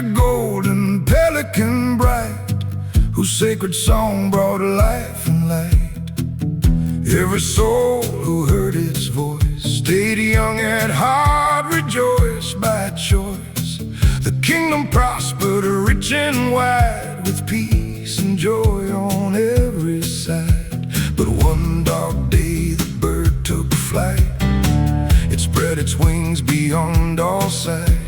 a golden pelican bright, whose sacred song brought life and light. Every soul who heard its voice stayed young at heart, rejoiced by choice. The kingdom prospered rich and wide, with peace and joy on every side. But one dark day the bird took flight. It spread its wings beyond all sight.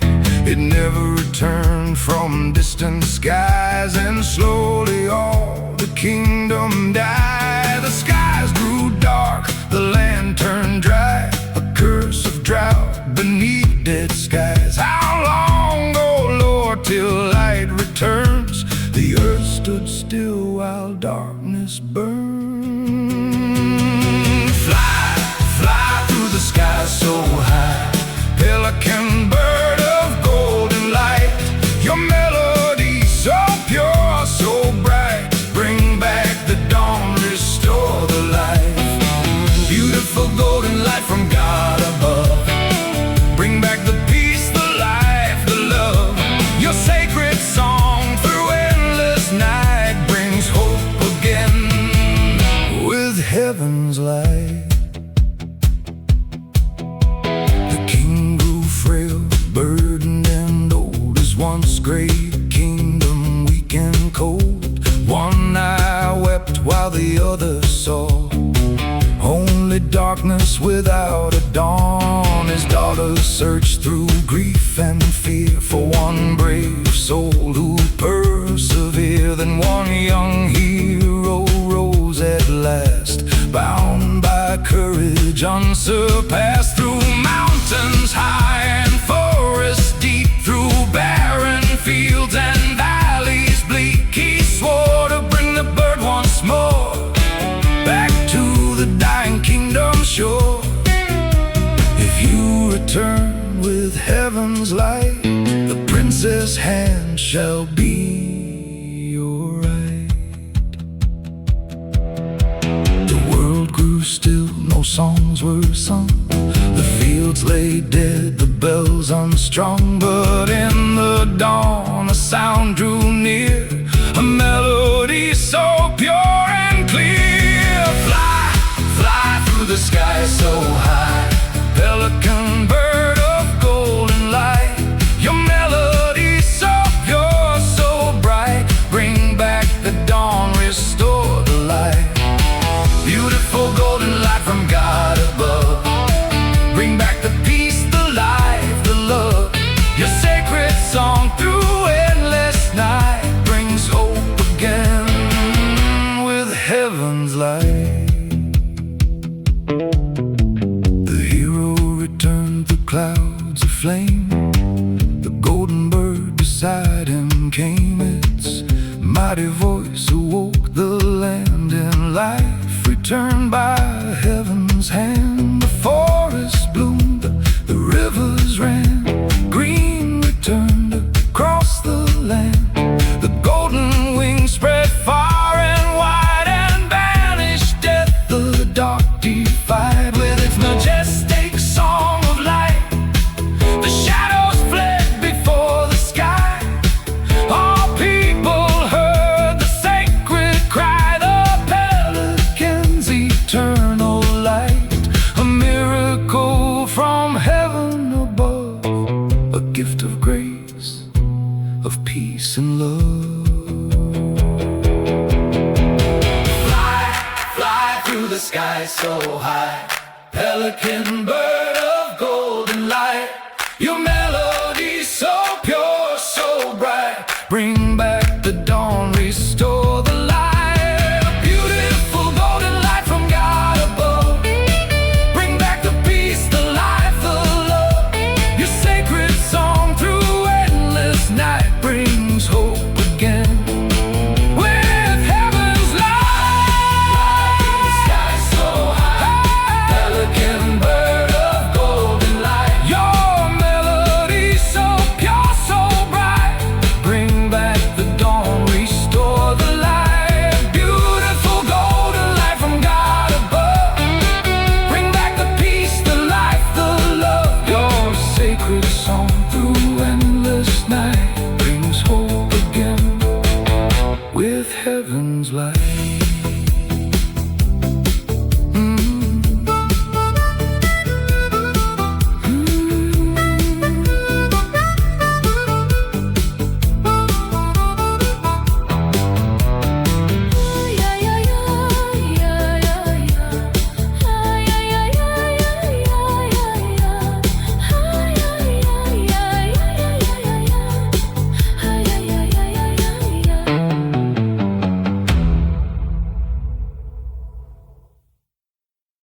It never returned from distant skies, and slowly all the kingdom died. The skies grew dark, the land turned dry, a curse of drought beneath dead skies. How long, oh Lord, till light returns? The earth stood still while darkness burned. Fly, fly through the sky so high, pelican bird of golden light. Your melody so pure, so bright, bring back the dawn, restore the life. Beautiful golden light from God above, bring back the peace, the life, the love. Your sacred song through endless night brings hope again with heaven's light. Burdened and old, his once great kingdom weak and cold. One eye wept while the other saw, only darkness without a dawn. His daughters searched through grief and fear for one brave soul who persevere. Then one young hero rose at last, bound by courage unsurpassed. Through mountains high and forests deep, through barren fields and valleys bleak, he swore to bring the bird once more back to the dying kingdom shore. If you return with heaven's light, the princess' hand shall be your right. The world grew still, no songs were sung, the fields lay dead, the bells unstrung. But in the dawn a sound drew near, a melody so pure and clear. Fly, fly through the sky so high, pelican bird of golden light. Your melody so pure, so bright, bring back the dawn, restore the light. Beautiful golden light from God above, bring back the peace, the life, the love. Your sacred song through endless night brings hope again with heaven's light. The hero returned, the clouds aflame, the golden bird beside him came. Its mighty voice awoke the land in life, returned by heaven's hand. The forest bloomed, the rivers ran, green returned across the land. The golden wings spread far and wide, and banished death the dark defied. With its majestic song of light, the shadows fled before the sky. All people heard the sacred cry, the pelican's eternal light. A miracle from heaven above, a gift of grace, of peace and love. Fly, fly through the sky so high, pelican bird